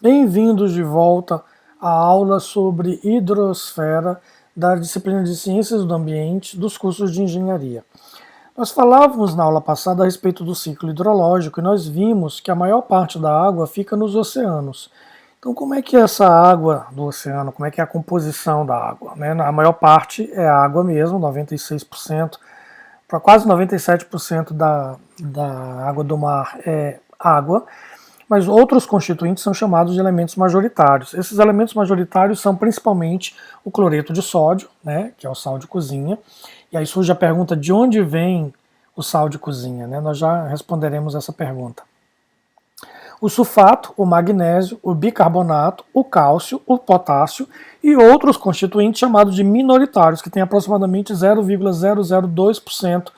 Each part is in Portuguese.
Bem-vindos de volta à aula sobre hidrosfera da disciplina de Ciências do Ambiente dos cursos de Engenharia. Nós falávamos na aula passada a respeito do ciclo hidrológico e nós vimos que a maior parte da água fica nos oceanos. Então, como é que é essa água do oceano, como é que é a composição da água? Né? A maior parte é água mesmo, 96%, para quase 97% da água do mar é água, mas outros constituintes são chamados de elementos majoritários. Esses elementos majoritários são principalmente o cloreto de sódio, né, que é o sal de cozinha. E aí surge a pergunta de onde vem o sal de cozinha, né? Nós já responderemos essa pergunta. O sulfato, o magnésio, o bicarbonato, o cálcio, o potássio e outros constituintes chamados de minoritários, que têm aproximadamente 0,002%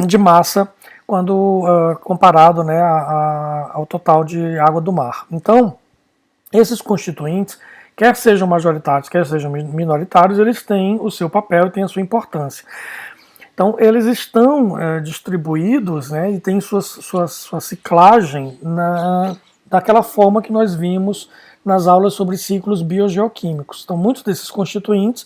de massa quando comparado, né, ao total de água do mar. Então, esses constituintes, quer sejam majoritários, quer sejam minoritários, eles têm o seu papel e têm a sua importância. Então, eles estão distribuídos, né, e têm sua ciclagem daquela forma que nós vimos nas aulas sobre ciclos biogeoquímicos. Então, muitos desses constituintes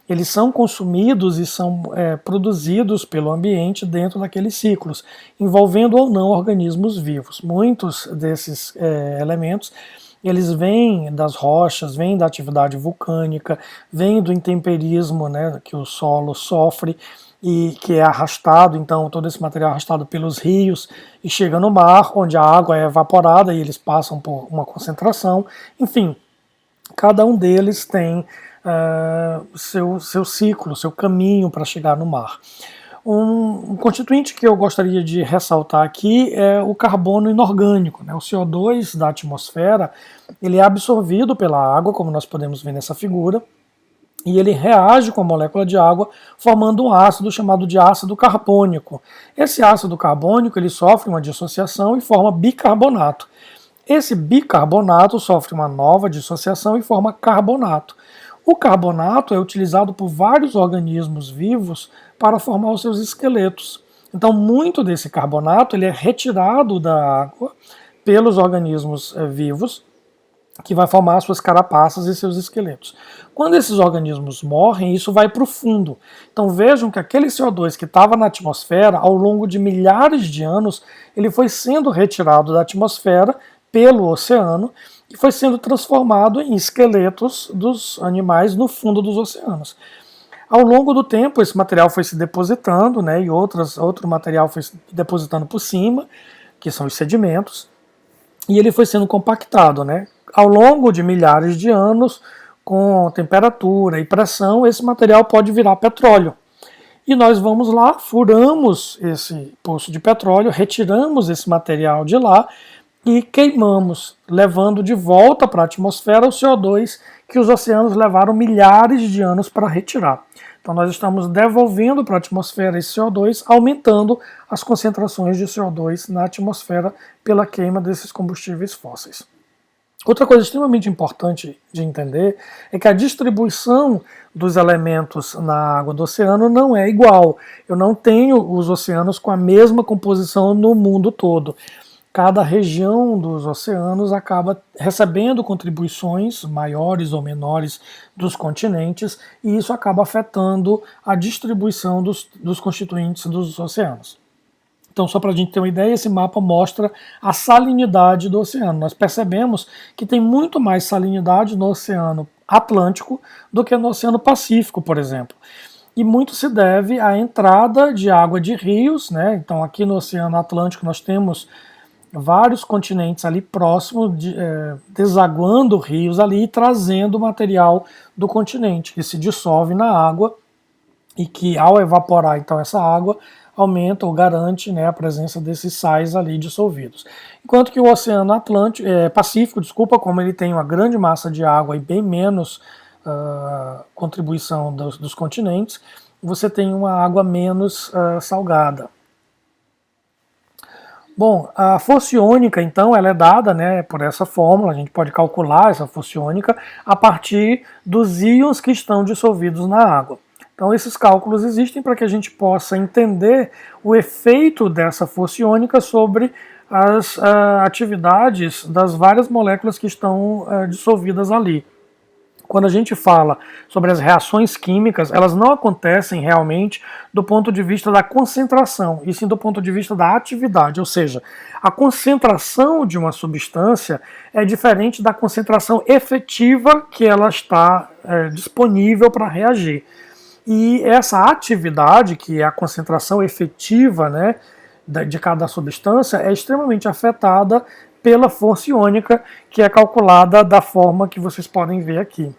eles são consumidos e são produzidos pelo ambiente dentro daqueles ciclos, envolvendo ou não organismos vivos. Muitos desses elementos eles vêm das rochas, vêm da atividade vulcânica, vêm do intemperismo, né, que o solo sofre e que é arrastado, então todo esse material é arrastado pelos rios e chega no mar, onde a água é evaporada e eles passam por uma concentração. Enfim, cada um deles tem seu ciclo, seu caminho para chegar no mar. Um constituinte que eu gostaria de ressaltar aqui é o carbono inorgânico, né? O CO2 da atmosfera, ele é absorvido pela água, como nós podemos ver nessa figura, e ele reage com a molécula de água, formando um ácido chamado de ácido carbônico. Esse ácido carbônico ele sofre uma dissociação e forma bicarbonato. Esse bicarbonato sofre uma nova dissociação e forma carbonato. O carbonato é utilizado por vários organismos vivos para formar os seus esqueletos. Então, muito desse carbonato ele é retirado da água pelos organismos vivos, que vai formar suas carapaças e seus esqueletos. Quando esses organismos morrem, isso vai para o fundo. Então vejam que aquele CO2 que estava na atmosfera, ao longo de milhares de anos, ele foi sendo retirado da atmosfera pelo oceano e foi sendo transformado em esqueletos dos animais no fundo dos oceanos. Ao longo do tempo, esse material foi se depositando, né, e outro material foi se depositando por cima, que são os sedimentos, e ele foi sendo compactado, né? Ao longo de milhares de anos, com temperatura e pressão, esse material pode virar petróleo. E nós vamos lá, furamos esse poço de petróleo, retiramos esse material de lá e queimamos, levando de volta para a atmosfera o CO2 que os oceanos levaram milhares de anos para retirar. Então nós estamos devolvendo para a atmosfera esse CO2, aumentando as concentrações de CO2 na atmosfera pela queima desses combustíveis fósseis. Outra coisa extremamente importante de entender é que a distribuição dos elementos na água do oceano não é igual. Eu não tenho os oceanos com a mesma composição no mundo todo. Cada região dos oceanos acaba recebendo contribuições maiores ou menores dos continentes e isso acaba afetando a distribuição dos constituintes dos oceanos. Então, só para a gente ter uma ideia, esse mapa mostra a salinidade do oceano. Nós percebemos que tem muito mais salinidade no Oceano Atlântico do que no Oceano Pacífico, por exemplo. E muito se deve à entrada de água de rios, né? Então, aqui no Oceano Atlântico nós temos vários continentes ali próximos, desaguando rios ali e trazendo material do continente, que se dissolve na água e que ao evaporar então essa água, aumenta ou garante, né, a presença desses sais ali dissolvidos. Enquanto que o Oceano Pacífico, como ele tem uma grande massa de água e bem menos contribuição dos continentes, você tem uma água menos salgada. Bom, a força iônica, então, ela é dada, né, por essa fórmula, a gente pode calcular essa força iônica a partir dos íons que estão dissolvidos na água. Então esses cálculos existem para que a gente possa entender o efeito dessa força iônica sobre as atividades das várias moléculas que estão dissolvidas ali. Quando a gente fala sobre as reações químicas, elas não acontecem realmente do ponto de vista da concentração, e sim do ponto de vista da atividade, ou seja, a concentração de uma substância é diferente da concentração efetiva que ela está disponível para reagir. E essa atividade, que é a concentração efetiva, né, de cada substância, é extremamente afetada pela força iônica, que é calculada da forma que vocês podem ver aqui.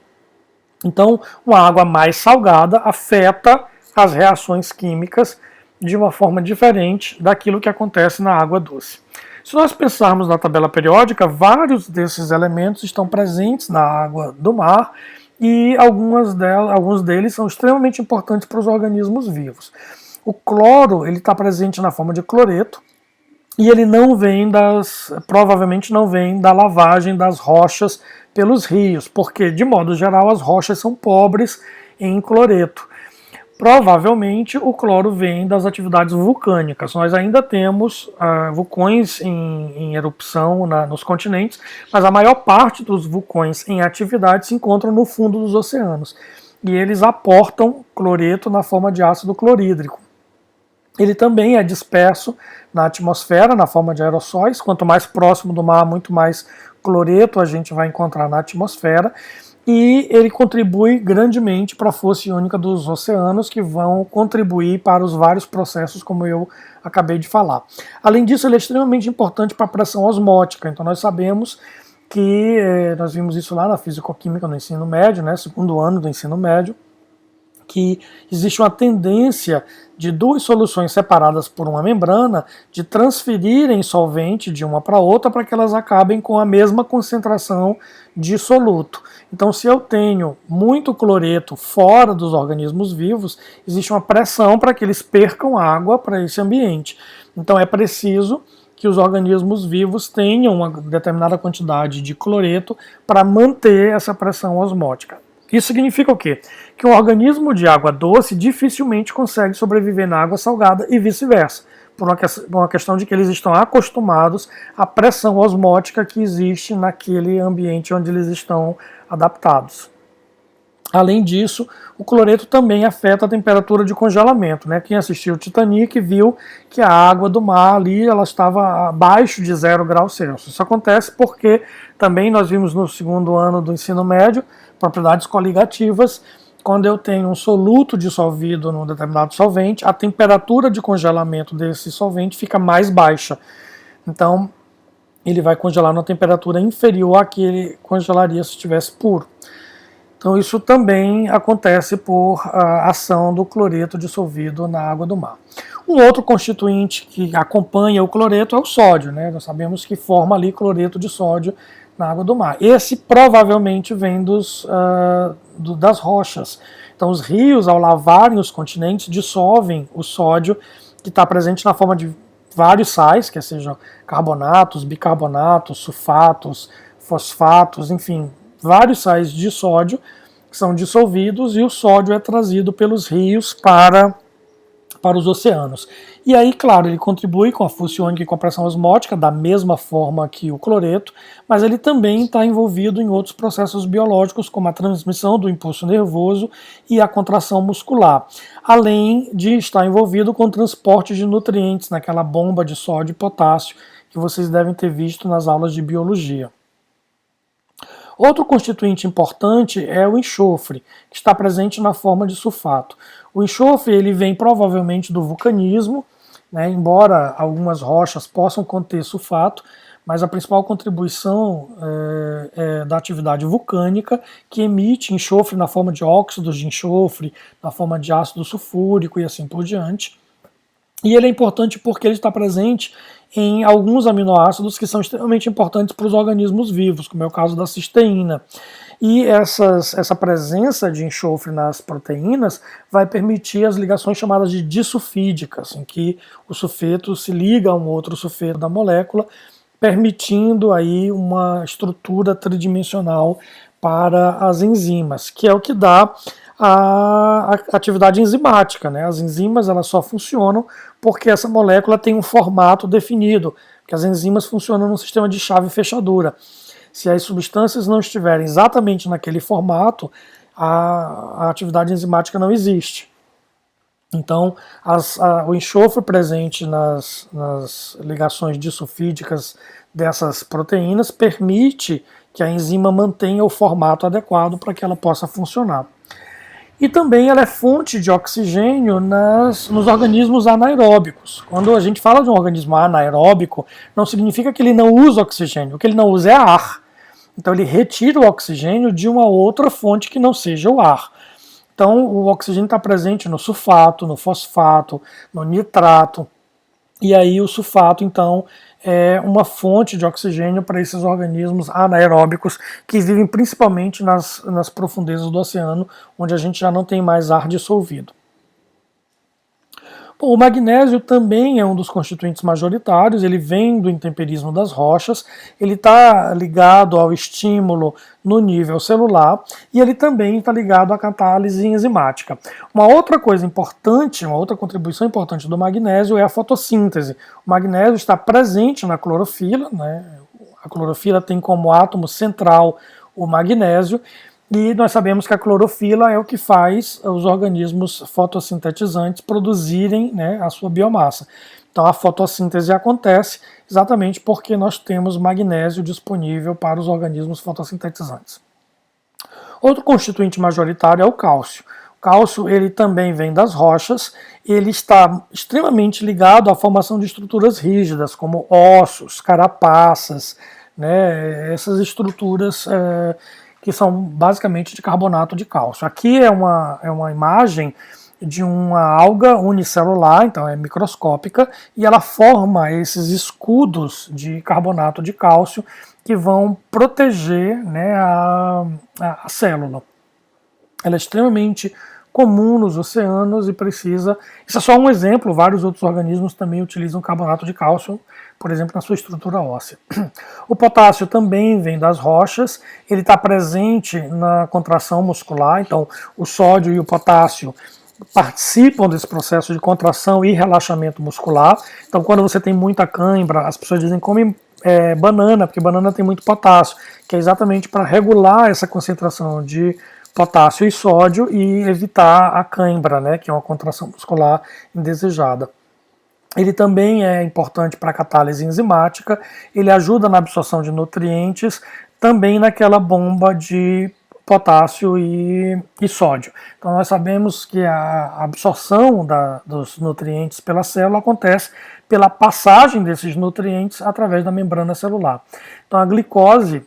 Então, uma água mais salgada afeta as reações químicas de uma forma diferente daquilo que acontece na água doce. Se nós pensarmos na tabela periódica, vários desses elementos estão presentes na água do mar e alguns deles são extremamente importantes para os organismos vivos. O cloro ele está presente na forma de cloreto, e ele provavelmente não vem da lavagem das rochas pelos rios, porque, de modo geral, as rochas são pobres em cloreto. Provavelmente o cloro vem das atividades vulcânicas. Nós ainda temos vulcões em erupção nos continentes, mas a maior parte dos vulcões em atividade se encontram no fundo dos oceanos. E eles aportam cloreto na forma de ácido clorídrico. Ele também é disperso na atmosfera, na forma de aerossóis. Quanto mais próximo do mar, muito mais cloreto a gente vai encontrar na atmosfera. E ele contribui grandemente para a força iônica dos oceanos, que vão contribuir para os vários processos, como eu acabei de falar. Além disso, ele é extremamente importante para a pressão osmótica. Então nós sabemos que, nós vimos isso lá na fisicoquímica no ensino médio, né, segundo ano do ensino médio, que existe uma tendência de duas soluções separadas por uma membrana de transferirem solvente de uma para outra para que elas acabem com a mesma concentração de soluto. Então, se eu tenho muito cloreto fora dos organismos vivos, existe uma pressão para que eles percam água para esse ambiente. Então, é preciso que os organismos vivos tenham uma determinada quantidade de cloreto para manter essa pressão osmótica. Isso significa o quê? Que um organismo de água doce dificilmente consegue sobreviver na água salgada e vice-versa, por uma questão de que eles estão acostumados à pressão osmótica que existe naquele ambiente onde eles estão adaptados. Além disso, o cloreto também afeta a temperatura de congelamento, né? Quem assistiu o Titanic viu que a água do mar ali ela estava abaixo de 0 graus Celsius. Isso acontece porque também nós vimos no segundo ano do ensino médio propriedades coligativas. Quando eu tenho um soluto dissolvido num determinado solvente, a temperatura de congelamento desse solvente fica mais baixa. Então, ele vai congelar numa temperatura inferior à que ele congelaria se estivesse puro. Então, isso também acontece por ação do cloreto dissolvido na água do mar. Um outro constituinte que acompanha o cloreto é o sódio, né? Nós sabemos que forma ali cloreto de sódio na água do mar. Esse provavelmente vem das rochas. Então, os rios, ao lavarem os continentes, dissolvem o sódio que está presente na forma de vários sais, que sejam carbonatos, bicarbonatos, sulfatos, fosfatos, enfim, vários sais de sódio que são dissolvidos e o sódio é trazido pelos rios para os oceanos. E aí, claro, ele contribui com a força iônica e com a pressão osmótica, da mesma forma que o cloreto, mas ele também está envolvido em outros processos biológicos, como a transmissão do impulso nervoso e a contração muscular, além de estar envolvido com o transporte de nutrientes naquela bomba de sódio e potássio que vocês devem ter visto nas aulas de biologia. Outro constituinte importante é o enxofre, que está presente na forma de sulfato. O enxofre ele vem provavelmente do vulcanismo, né, embora algumas rochas possam conter sulfato, mas a principal contribuição é da atividade vulcânica, que emite enxofre na forma de óxidos de enxofre, na forma de ácido sulfúrico e assim por diante. E ele é importante porque ele está presente em alguns aminoácidos que são extremamente importantes para os organismos vivos, como é o caso da cisteína. E essa presença de enxofre nas proteínas vai permitir as ligações chamadas de disulfídicas, em que o sulfeto se liga a um outro sulfeto da molécula, permitindo aí uma estrutura tridimensional para as enzimas, que é o que dá a atividade enzimática, né? As enzimas elas só funcionam porque essa molécula tem um formato definido, que as enzimas funcionam num sistema de chave e fechadura. Se as substâncias não estiverem exatamente naquele formato, a atividade enzimática não existe. Então, o enxofre presente nas ligações disulfídicas dessas proteínas permite que a enzima mantenha o formato adequado para que ela possa funcionar. E também ela é fonte de oxigênio nos organismos anaeróbicos. Quando a gente fala de um organismo anaeróbico, não significa que ele não usa oxigênio, o que ele não usa é ar. Então ele retira o oxigênio de uma outra fonte que não seja o ar. Então o oxigênio está presente no sulfato, no fosfato, no nitrato. E aí o sulfato, então, é uma fonte de oxigênio para esses organismos anaeróbicos que vivem principalmente nas profundezas do oceano, onde a gente já não tem mais ar dissolvido. Bom, o magnésio também é um dos constituintes majoritários, ele vem do intemperismo das rochas, ele está ligado ao estímulo no nível celular e ele também está ligado à catálise enzimática. Uma outra coisa importante, uma outra contribuição importante do magnésio é a fotossíntese. O magnésio está presente na clorofila, né? A clorofila tem como átomo central o magnésio, e nós sabemos que a clorofila é o que faz os organismos fotossintetizantes produzirem, né, a sua biomassa. Então a fotossíntese acontece exatamente porque nós temos magnésio disponível para os organismos fotossintetizantes. Outro constituinte majoritário é o cálcio. O cálcio ele também vem das rochas, ele está extremamente ligado à formação de estruturas rígidas, como ossos, carapaças, né, essas estruturas que são basicamente de carbonato de cálcio. Aqui é uma imagem de uma alga unicelular, então é microscópica, e ela forma esses escudos de carbonato de cálcio que vão proteger, né, a célula. Ela é extremamente comum nos oceanos e precisa... Isso é só um exemplo, vários outros organismos também utilizam carbonato de cálcio, por exemplo, na sua estrutura óssea. O potássio também vem das rochas, ele está presente na contração muscular, então o sódio e o potássio participam desse processo de contração e relaxamento muscular. Então quando você tem muita cãibra, as pessoas dizem come banana, porque banana tem muito potássio, que é exatamente para regular essa concentração de potássio e sódio e evitar a cãibra, né, que é uma contração muscular indesejada. Ele também é importante para a catálise enzimática, ele ajuda na absorção de nutrientes, também naquela bomba de potássio e sódio. Então nós sabemos que a absorção dos nutrientes pela célula acontece pela passagem desses nutrientes através da membrana celular. Então a glicose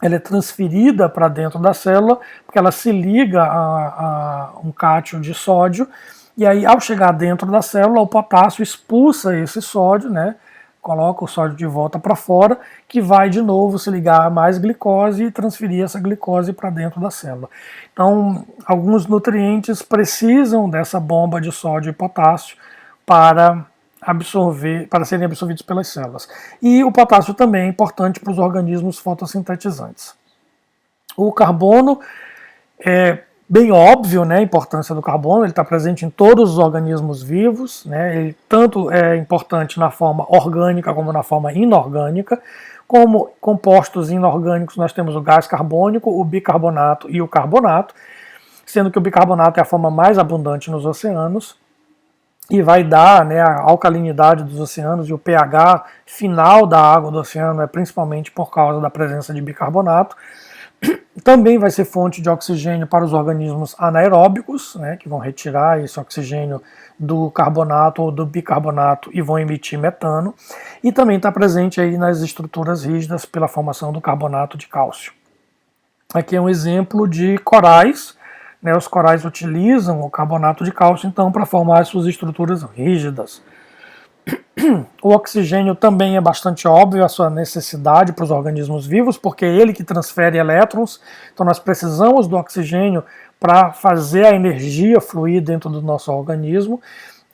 ela é transferida para dentro da célula, porque ela se liga a um cátion de sódio, e aí ao chegar dentro da célula, o potássio expulsa esse sódio, né, coloca o sódio de volta para fora, que vai de novo se ligar a mais glicose e transferir essa glicose para dentro da célula. Então, alguns nutrientes precisam dessa bomba de sódio e potássio para serem absorvidos pelas células. E o potássio também é importante para os organismos fotossintetizantes. O carbono é bem óbvio, né, a importância do carbono, ele está presente em todos os organismos vivos, né, ele tanto é importante na forma orgânica como na forma inorgânica. Como compostos inorgânicos nós temos o gás carbônico, o bicarbonato e o carbonato, sendo que o bicarbonato é a forma mais abundante nos oceanos, e vai dar, né, a alcalinidade dos oceanos, e o pH final da água do oceano é principalmente por causa da presença de bicarbonato. Também vai ser fonte de oxigênio para os organismos anaeróbicos, né, que vão retirar esse oxigênio do carbonato ou do bicarbonato e vão emitir metano. E também está presente aí nas estruturas rígidas pela formação do carbonato de cálcio. Aqui é um exemplo de corais. Né, os corais utilizam o carbonato de cálcio, então, para formar suas estruturas rígidas. O oxigênio também é bastante óbvio a sua necessidade para os organismos vivos, porque é ele que transfere elétrons, então nós precisamos do oxigênio para fazer a energia fluir dentro do nosso organismo,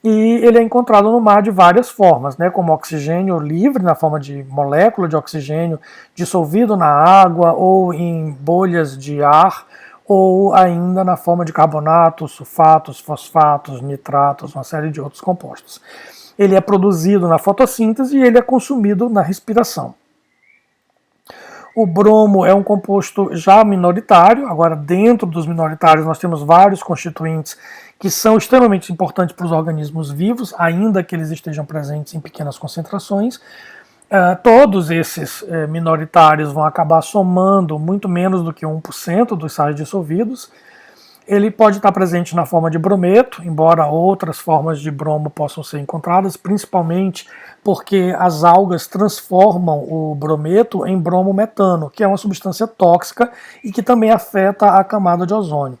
e ele é encontrado no mar de várias formas, né, como oxigênio livre, na forma de molécula de oxigênio dissolvido na água ou em bolhas de ar, ou ainda na forma de carbonatos, sulfatos, fosfatos, nitratos, uma série de outros compostos. ele é produzido na fotossíntese e ele é consumido na respiração. O bromo é um composto já minoritário. Agora, dentro dos minoritários, nós temos vários constituintes que são extremamente importantes para os organismos vivos, ainda que eles estejam presentes em pequenas concentrações. Todos esses minoritários vão acabar somando muito menos do que 1% dos sais dissolvidos. Ele pode estar presente na forma de brometo, embora outras formas de bromo possam ser encontradas, principalmente porque as algas transformam o brometo em bromometano, que é uma substância tóxica e que também afeta a camada de ozônio.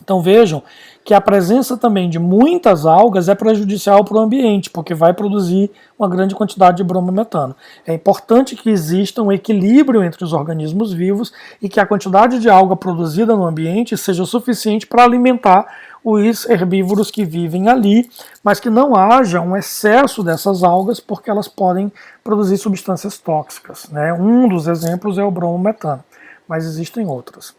Então vejam que a presença também de muitas algas é prejudicial para o ambiente, porque vai produzir uma grande quantidade de bromometano. É importante que exista um equilíbrio entre os organismos vivos e que a quantidade de alga produzida no ambiente seja suficiente para alimentar os herbívoros que vivem ali, mas que não haja um excesso dessas algas, porque elas podem produzir substâncias tóxicas, né? Um dos exemplos é o bromometano, mas existem outros.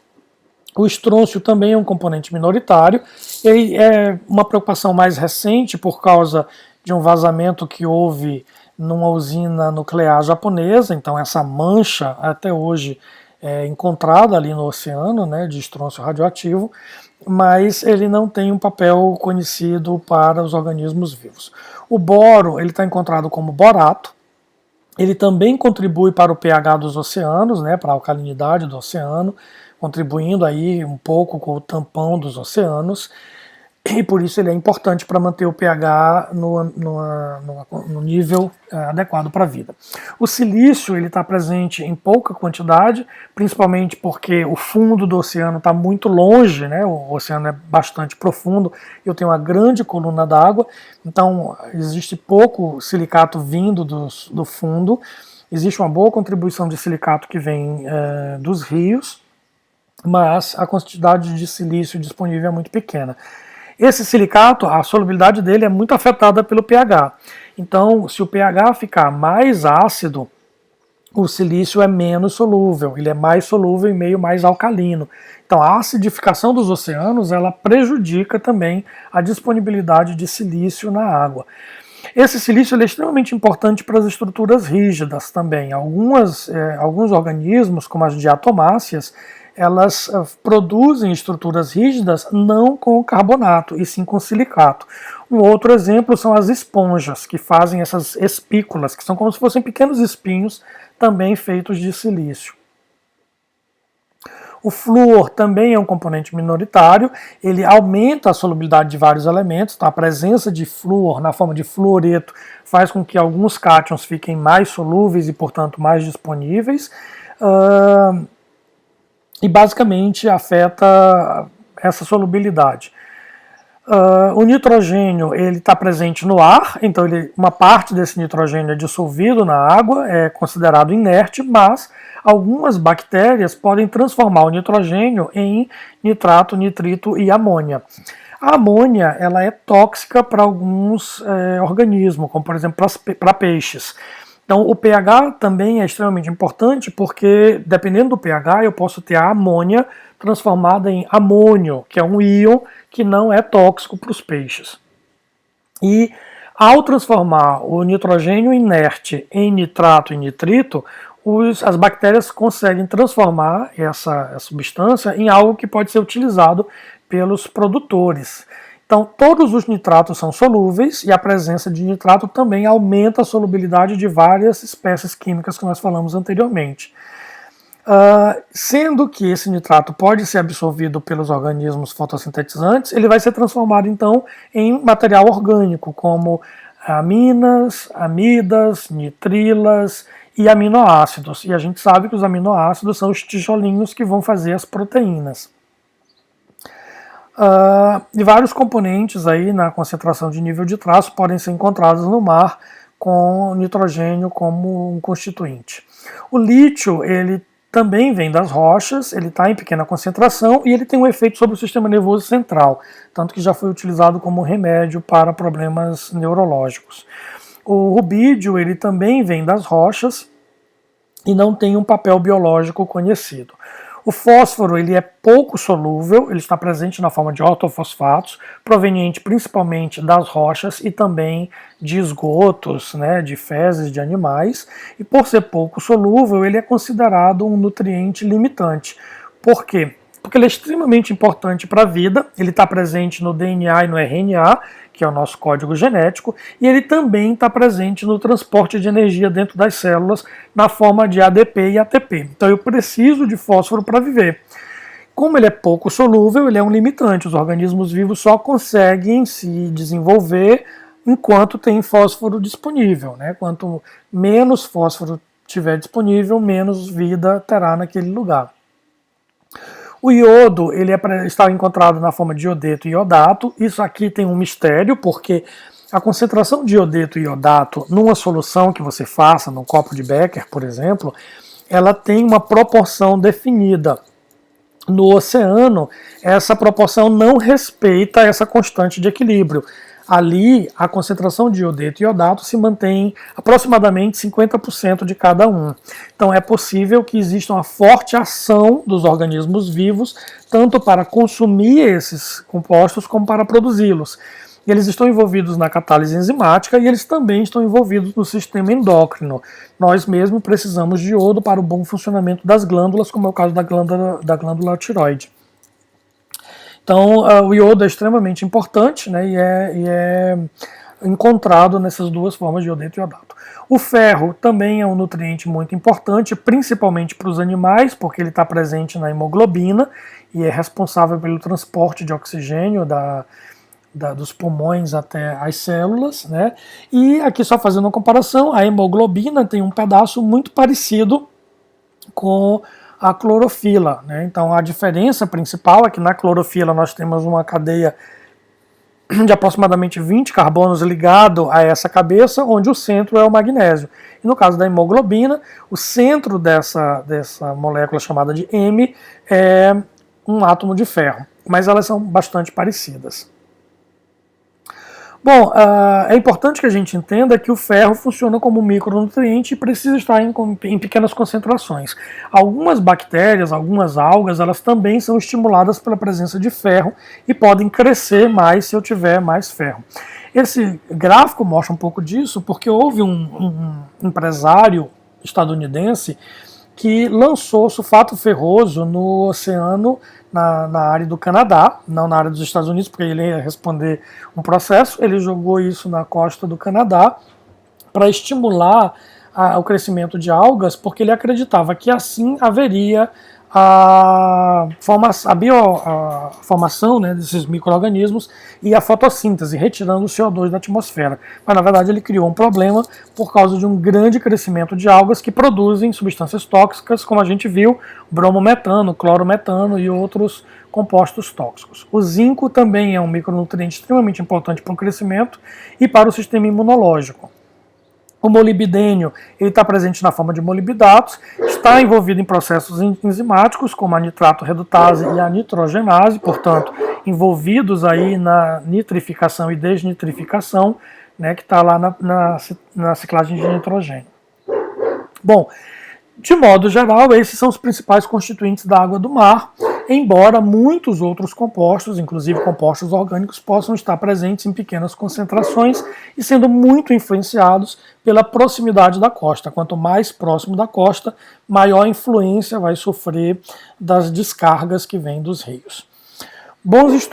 O estrôncio também é um componente minoritário, e é uma preocupação mais recente por causa de um vazamento que houve numa usina nuclear japonesa. Então essa mancha até hoje é encontrada ali no oceano, né, de estrôncio radioativo, mas ele não tem um papel conhecido para os organismos vivos. O boro ele está encontrado como borato. Ele também contribui para o pH dos oceanos, né, para a alcalinidade do oceano, contribuindo aí um pouco com o tampão dos oceanos, e por isso ele é importante para manter o pH no nível adequado para a vida. O silício ele está presente em pouca quantidade, principalmente porque o fundo do oceano está muito longe, né? O oceano é bastante profundo, eu tenho uma grande coluna d'água, então existe pouco silicato vindo do fundo, existe uma boa contribuição de silicato que vem dos rios, mas a quantidade de silício disponível é muito pequena. Esse silicato, a solubilidade dele é muito afetada pelo pH. Então, se o pH ficar mais ácido, o silício é menos solúvel, ele é mais solúvel em meio mais alcalino. Então, a acidificação dos oceanos, ela prejudica também a disponibilidade de silício na água. Esse silício é extremamente importante para as estruturas rígidas também. Alguns organismos, como as diatomáceas, elas produzem estruturas rígidas não com carbonato, e sim com silicato. Um outro exemplo são as esponjas, que fazem essas espículas, que são como se fossem pequenos espinhos, também feitos de silício. O flúor também é um componente minoritário, ele aumenta a solubilidade de vários elementos, então a presença de flúor na forma de fluoreto faz com que alguns cátions fiquem mais solúveis e, portanto, mais disponíveis. E basicamente afeta essa solubilidade. O nitrogênio ele está presente no ar, então uma parte desse nitrogênio é dissolvido na água, é considerado inerte, mas algumas bactérias podem transformar o nitrogênio em nitrato, nitrito e amônia. A amônia ela é tóxica para alguns organismos, como por exemplo para peixes. Então o pH também é extremamente importante porque, dependendo do pH, eu posso ter a amônia transformada em amônio, que é um íon que não é tóxico para os peixes. E ao transformar o nitrogênio inerte em nitrato e nitrito, as bactérias conseguem transformar essa substância em algo que pode ser utilizado pelos produtores. Então, todos os nitratos são solúveis e a presença de nitrato também aumenta a solubilidade de várias espécies químicas que nós falamos anteriormente. Sendo que esse nitrato pode ser absorvido pelos organismos fotossintetizantes, ele vai ser transformado então em material orgânico, como aminas, amidas, nitrilas e aminoácidos. E a gente sabe que os aminoácidos são os tijolinhos que vão fazer as proteínas. E vários componentes aí na concentração de nível de traço podem ser encontrados no mar com nitrogênio como um constituinte. O lítio, ele também vem das rochas, ele está em pequena concentração e ele tem um efeito sobre o sistema nervoso central, tanto que já foi utilizado como remédio para problemas neurológicos. O rubídio, ele também vem das rochas e não tem um papel biológico conhecido. O fósforo ele é pouco solúvel, ele está presente na forma de ortofosfatos, proveniente principalmente das rochas e também de esgotos, né, de fezes de animais, e por ser pouco solúvel, ele é considerado um nutriente limitante. Por quê? Porque ele é extremamente importante para a vida, ele está presente no DNA e no RNA, que é o nosso código genético, e ele também está presente no transporte de energia dentro das células na forma de ADP e ATP. Então eu preciso de fósforo para viver. Como ele é pouco solúvel, ele é um limitante. Os organismos vivos só conseguem se desenvolver enquanto tem fósforo disponível, né? Quanto menos fósforo tiver disponível, menos vida terá naquele lugar. O iodo ele está encontrado na forma de iodeto e iodato. Isso aqui tem um mistério, porque a concentração de iodeto e iodato numa solução que você faça, num copo de Becker, por exemplo, ela tem uma proporção definida. No oceano, essa proporção não respeita essa constante de equilíbrio. Ali, a concentração de iodeto e iodato se mantém aproximadamente 50% de cada um. Então, é possível que exista uma forte ação dos organismos vivos, tanto para consumir esses compostos como para produzi-los. Eles estão envolvidos na catálise enzimática e eles também estão envolvidos no sistema endócrino. Nós mesmos precisamos de iodo para o bom funcionamento das glândulas, como é o caso da glândula tiroide. Então, o iodo é extremamente importante, né, e é encontrado nessas duas formas de iodeto e iodato. O ferro também é um nutriente muito importante, principalmente para os animais, porque ele está presente na hemoglobina e é responsável pelo transporte de oxigênio dos pulmões até as células, né? E aqui só fazendo uma comparação, a hemoglobina tem um pedaço muito parecido com a clorofila, né? Então a diferença principal é que na clorofila nós temos uma cadeia de aproximadamente 20 carbonos ligado a essa cabeça, onde o centro é o magnésio. E no caso da hemoglobina, o centro dessa molécula chamada de M é um átomo de ferro, mas elas são bastante parecidas. Bom, é importante que a gente entenda que o ferro funciona como micronutriente e precisa estar em pequenas concentrações. Algumas bactérias, algumas algas, elas também são estimuladas pela presença de ferro e podem crescer mais se eu tiver mais ferro. Esse gráfico mostra um pouco disso porque houve um empresário estadunidense que lançou sulfato ferroso no oceano, na área do Canadá, não na área dos Estados Unidos, porque ele ia responder um processo. Ele jogou isso na costa do Canadá para estimular o crescimento de algas, porque ele acreditava que assim haveria a formação, né, desses micro-organismos e a fotossíntese, retirando o CO2 da atmosfera. Mas, na verdade, ele criou um problema por causa de um grande crescimento de algas que produzem substâncias tóxicas, como a gente viu, bromometano, clorometano e outros compostos tóxicos. O zinco também é um micronutriente extremamente importante para o crescimento e para o sistema imunológico. O molibdênio está presente na forma de molibdatos, está envolvido em processos enzimáticos, como a nitrato redutase e a nitrogenase, portanto, envolvidos aí na nitrificação e desnitrificação, né, que está lá na ciclagem de nitrogênio. Bom, de modo geral, esses são os principais constituintes da água do mar, embora muitos outros compostos, inclusive compostos orgânicos, possam estar presentes em pequenas concentrações e sendo muito influenciados pela proximidade da costa. Quanto mais próximo da costa, maior influência vai sofrer das descargas que vêm dos rios. Bons estudos